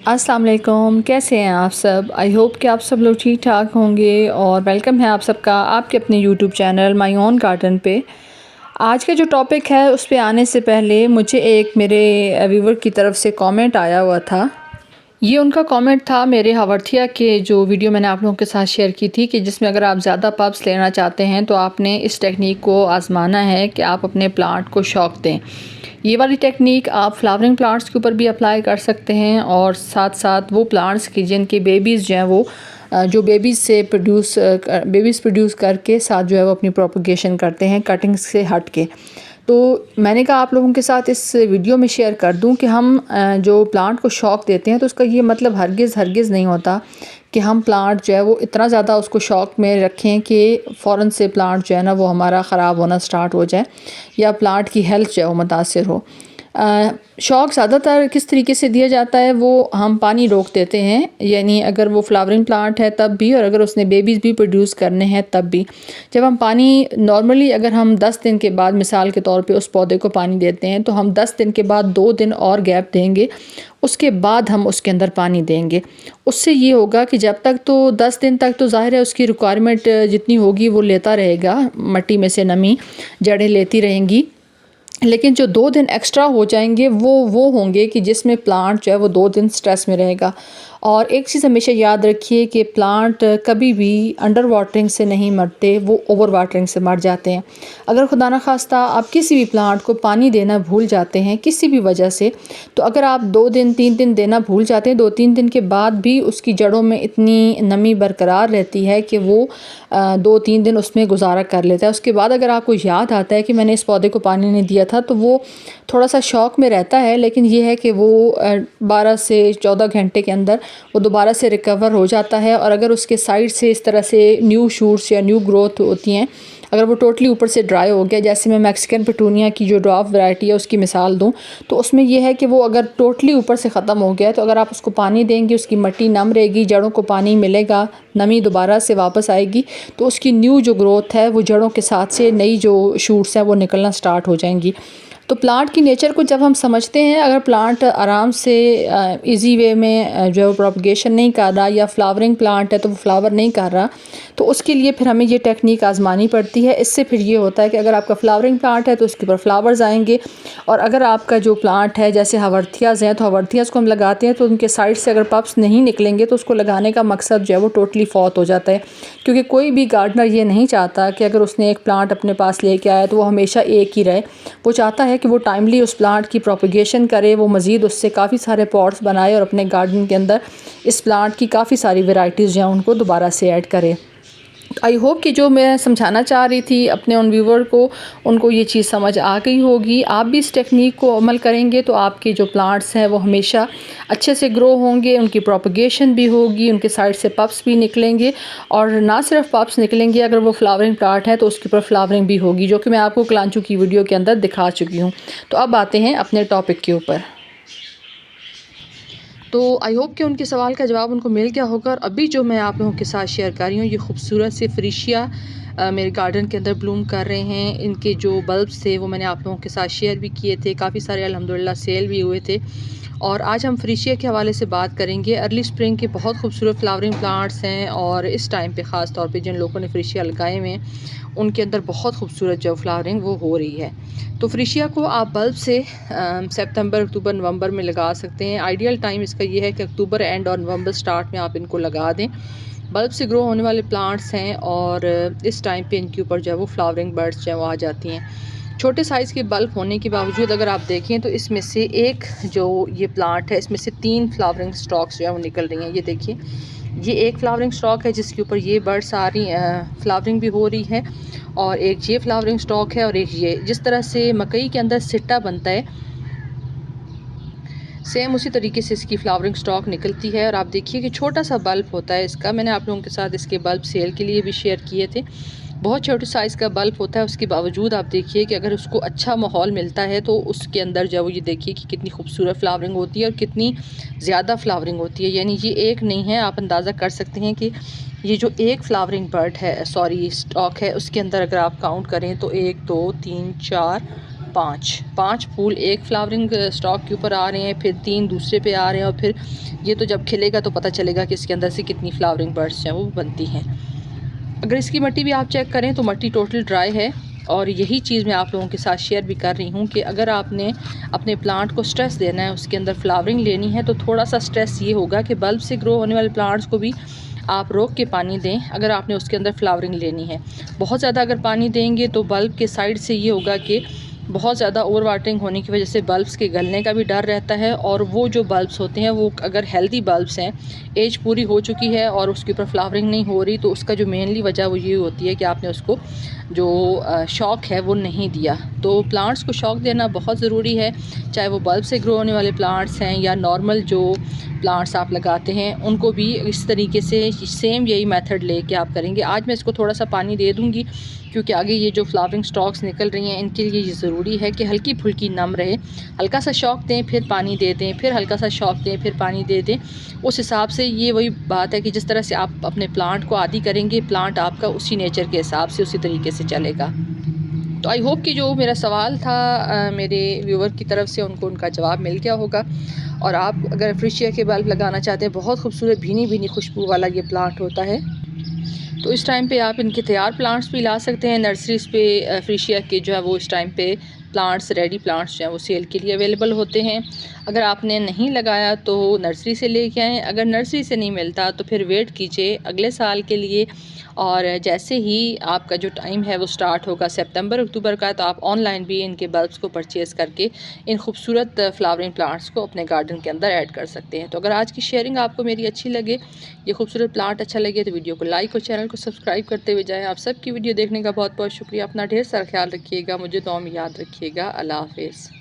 अस्सलाम वालेकुम, कैसे हैं आप सब। आई होप कि आप सब लोग ठीक ठाक होंगे और वेलकम है आप सबका आपके अपने YouTube channel my own garden पे। आज का जो टॉपिक है उस पे आने से पहले मुझे एक मेरे व्यूवर की तरफ से कमेंट आया हुआ था। ये उनका कमेंट था मेरे हावर्थिया के जो वीडियो मैंने आप लोगों के साथ शेयर की थी कि जिसमें अगर आप ज़्यादा पब्स लेना चाहते हैं तो आपने इस टेक्निक को आज़माना है कि आप अपने प्लांट को शौक दें। ये वाली टेक्निक आप फ्लावरिंग प्लांट्स के ऊपर भी अप्लाई कर सकते हैं और साथ साथ वो प्लांट्स की जिनके बेबीज़ जो हैं वो जो बेबीज़ प्रोड्यूस करके साथ जो है वो अपनी प्रोपगेशन करते हैं कटिंग्स से हट के। तो मैंने कहा आप लोगों के साथ इस वीडियो में शेयर कर दूं कि हम जो प्लांट को शौक़ देते हैं तो उसका ये मतलब हरगिज़ नहीं होता कि हम प्लांट जो है वो इतना ज़्यादा उसको शौक़ में रखें कि फ़ौरन से प्लांट जो है ना वो हमारा ख़राब होना स्टार्ट हो जाए या प्लांट की हेल्थ जो है वो मुतासिर हो। शौक़ ज़्यादातर किस तरीके से दिया जाता है, वो हम पानी रोक देते हैं, यानी अगर वो फ्लावरिंग प्लांट है तब भी और अगर उसने बेबीज़ भी प्रोड्यूस करने हैं तब भी। जब हम पानी नॉर्मली अगर हम 10 दिन के बाद मिसाल के तौर पे उस पौधे को पानी देते हैं तो हम 10 दिन के बाद 2 दिन और गैप देंगे, उसके बाद हम उसके अंदर पानी देंगे। उससे ये होगा कि जब तक तो 10 दिन तक तो ज़ाहिर है उसकी रिक्वायरमेंट जितनी होगी वो लेता रहेगा, मट्टी में से नमी जड़ें लेती रहेंगी। लेकिन जो 2 दिन एक्स्ट्रा हो जाएंगे वो होंगे कि जिसमें प्लांट जो है वो 2 दिन स्ट्रेस में रहेगा। और एक चीज़ हमेशा याद रखिए कि प्लांट कभी भी अंडर वाटरिंग से नहीं मरते, वो ओवर वाटरिंग से मर जाते हैं। अगर खुदा न खास्ता आप किसी भी प्लांट को पानी देना भूल जाते हैं किसी भी वजह से, तो अगर आप 2 दिन 3 दिन देना भूल जाते हैं, 2-3 दिन के बाद भी उसकी जड़ों में इतनी नमी बरकरार रहती है कि वो 2-3 दिन उसमें गुजारा कर लेता है। उसके बाद अगर आपको याद आता है कि मैंने इस पौधे को पानी नहीं दिया था तो वो थोड़ा सा शौक में रहता है, लेकिन ये है कि वो 12 से 14 घंटे के अंदर वो दोबारा से रिकवर हो जाता है। और अगर उसके साइड से इस तरह से न्यू शूट्स या न्यू ग्रोथ होती हैं, अगर वो टोटली ऊपर से ड्राई हो गया, जैसे मैं मैक्सिकन पेटूनिया की जो ड्वार्फ वैरायटी है उसकी मिसाल दूं, तो उसमें यह है कि वो अगर टोटली ऊपर से ख़त्म हो गया है तो अगर आप उसको पानी देंगे, उसकी मिट्टी नम रहेगी, जड़ों को पानी मिलेगा, नमी दोबारा से वापस आएगी, तो उसकी न्यू जो ग्रोथ है वो जड़ों के साथ से नई जो शूट्स हैं वो निकलना स्टार्ट हो जाएंगी। तो प्लांट की नेचर को जब हम समझते हैं, अगर प्लांट आराम से इजी वे में जो है प्रोपगेशन नहीं कर रहा या फ्लावरिंग प्लांट है तो वो फ्लावर नहीं कर रहा, तो उसके लिए फिर हमें ये टेक्निक आजमानी पड़ती है। इससे फिर ये होता है कि अगर आपका फ्लावरिंग प्लांट है तो उसके ऊपर फ्लावर्स आएंगे, और अगर आपका जो प्लांट है जैसे हावर्थियाज़ हैं तो हावर्थियाज़ को हम लगाते हैं तो उनके साइड से अगर पप्स नहीं निकलेंगे तो उसको लगाने का मकसद जो है वो टोटली फौत हो जाता है। क्योंकि कोई भी गार्डनर ये नहीं चाहता कि अगर उसने एक प्लांट अपने पास लेके आया तो वो हमेशा एक ही रहे। वो चाहता है कि वो टाइमली उस प्लांट की प्रोपगेशन करे, वो मज़ीद उससे काफ़ी सारे पॉट्स बनाए और अपने गार्डन के अंदर इस प्लांट की काफ़ी सारी वेराइटीज़ जो हैं उनको दोबारा से ऐड करे। आई होप कि जो मैं समझाना चाह रही थी अपने उन व्यूवर को, उनको ये चीज़ समझ आ गई होगी। आप भी इस टेक्निक को अमल करेंगे तो आपके जो प्लांट्स हैं वो हमेशा अच्छे से ग्रो होंगे, उनकी प्रोपगेशन भी होगी, उनके साइड से पप्स भी निकलेंगे, और ना सिर्फ पप्स निकलेंगे, अगर वो फ्लावरिंग प्लांट है तो उसके ऊपर फ्लावरिंग भी होगी, जो कि मैं आपको कलांचू की वीडियो के अंदर दिखा चुकी हूँ। तो अब आते हैं अपने टॉपिक के ऊपर। तो आई होप कि उनके सवाल का जवाब उनको मिल गया होगा। और अभी जो मैं आप लोगों के साथ शेयर कर रही हूँ, ये खूबसूरत से फ्रीशिया मेरे गार्डन के अंदर ब्लूम कर रहे हैं। इनके जो बल्ब्स थे वो मैंने आप लोगों के साथ शेयर भी किए थे, काफ़ी सारे अल्हम्दुलिल्लाह सेल भी हुए थे। और आज हम फ्रीशिया के हवाले से बात करेंगे। अर्ली स्प्रिंग के बहुत खूबसूरत फ्लावरिंग प्लांट्स हैं, और इस टाइम पे ख़ास तौर पे जिन लोगों ने फ्रीशिया लगाए हुए हैं उनके अंदर बहुत खूबसूरत जो फ्लावरिंग वो हो रही है। तो फ्रीशिया को आप बल्ब से सितंबर, अक्टूबर, नवंबर में लगा सकते हैं। आइडियल टाइम इसका ये है कि अक्टूबर एंड और नवंबर स्टार्ट में आप इनको लगा दें। बल्ब से ग्रो होने वाले प्लांट्स हैं और इस टाइम पे इनके ऊपर जो है वो फ्लावरिंग बर्ड्स जो है वो आ जाती हैं। छोटे साइज़ के बल्ब होने के बावजूद अगर आप देखें तो इसमें से एक जो ये प्लांट है इसमें से 3 फ्लावरिंग स्टॉक्स जो है वो निकल रही हैं। ये देखिए, ये एक फ्लावरिंग स्टॉक है जिसके ऊपर ये बर्ड्स आ रही फ्लावरिंग भी हो रही है, और एक ये फ्लावरिंग स्टॉक है, और एक ये। जिस तरह से मकई के अंदर सिट्टा बनता है, सेम उसी तरीके से इसकी फ्लावरिंग स्टॉक निकलती है। और आप देखिए कि छोटा सा बल्ब होता है इसका। मैंने आप लोगों के साथ इसके बल्ब सेल के लिए भी शेयर किए थे। बहुत छोटे साइज़ का बल्ब होता है, उसके बावजूद आप देखिए कि अगर उसको अच्छा माहौल मिलता है तो उसके अंदर जो है वो ये देखिए कि कितनी खूबसूरत फ्लावरिंग होती है और कितनी ज़्यादा फ्लावरिंग होती है। यानी ये एक नहीं है, आप अंदाज़ा कर सकते हैं कि ये जो एक फ्लावरिंग बर्ड है, सॉरी स्टॉक है, उसके अंदर अगर आप काउंट करें तो 1 2 3 4 पाँच फूल एक फ्लावरिंग स्टॉक के ऊपर आ रहे हैं, फिर 3 दूसरे पे आ रहे हैं, और फिर ये तो जब खिलेगा तो पता चलेगा कि इसके अंदर से कितनी फ्लावरिंग बर्ड्स हैं वो बनती हैं। अगर इसकी मिट्टी भी आप चेक करें तो मिट्टी टोटल ड्राई है। और यही चीज़ मैं आप लोगों के साथ शेयर भी कर रही हूँ कि अगर आपने अपने प्लांट को स्ट्रेस देना है, उसके अंदर फ्लावरिंग लेनी है, तो थोड़ा सा स्ट्रेस ये होगा कि बल्ब से ग्रो होने वाले प्लांट्स को भी आप रोक के पानी दें अगर आपने उसके अंदर फ्लावरिंग लेनी है। बहुत ज़्यादा अगर पानी देंगे तो बल्ब के साइड से ये होगा कि बहुत ज़्यादा ओवर वाटरिंग होने की वजह से बल्ब्स के गलने का भी डर रहता है। और वो जो बल्ब्स होते हैं वो अगर हेल्दी बल्ब्स हैं, एज पूरी हो चुकी है और उसके ऊपर फ्लावरिंग नहीं हो रही, तो उसका जो मेनली वजह वो ये होती है कि आपने उसको जो शॉक है वो नहीं दिया। तो प्लांट्स को शॉक देना बहुत ज़रूरी है, चाहे वो बल्ब से ग्रो होने वाले प्लांट्स हैं या नॉर्मल जो प्लांट्स आप लगाते हैं, उनको भी इस तरीके से सेम यही मेथड लेके आप करेंगे। आज मैं इसको थोड़ा सा पानी दे दूँगी क्योंकि आगे ये जो फ्लावरिंग स्टॉक्स निकल रही हैं इनके लिए ये ज़रूरी है कि हल्की फुल्की नम रहे। हल्का सा शॉक दें, फिर पानी दे दें, फिर हल्का सा शॉक दें, फिर पानी दे दें। उस हिसाब से ये वही बात है कि जिस तरह से आप अपने प्लांट को आदी करेंगे, प्लांट आपका उसी नेचर के हिसाब से उसी तरीके से चलेगा। तो आई होप कि जो मेरा सवाल था मेरे व्यूवर की तरफ से उनको उनका जवाब मिल गया होगा। और आप अगर फ्रिशिया के बल्ब लगाना चाहते हैं, बहुत खूबसूरत भीनी भीनी खुशबू वाला ये प्लांट होता है, तो इस टाइम पे आप इनके तैयार प्लांट्स भी ला सकते हैं। नर्सरीज़ पे फ्रिशिया के जो है वो इस टाइम पे प्लांट्स, रेडी प्लांट्स जो हैं वो सेल के लिए अवेलेबल होते हैं। अगर आपने नहीं लगाया तो नर्सरी से लेके आएँ, अगर नर्सरी से नहीं मिलता तो फिर वेट कीजिए अगले साल के लिए। और जैसे ही आपका जो टाइम है वो स्टार्ट होगा सितंबर अक्टूबर का, तो आप ऑनलाइन भी इनके बल्ब्स को परचेज़ करके इन खूबसूरत फ्लावरिंग प्लांट्स को अपने गार्डन के अंदर ऐड कर सकते हैं। तो अगर आज की शेयरिंग आपको मेरी अच्छी लगे, ये खूबसूरत प्लांट अच्छा लगे, तो वीडियो को लाइक और चैनल को सब्सक्राइब करते हुए जाएँ। आप सबकी वीडियो देखने का बहुत बहुत शुक्रिया। अपना ढेर सारा ख्याल रखिएगा, मुझे दुआ में याद रखिएगा। अल्लाह हाफ़िज़।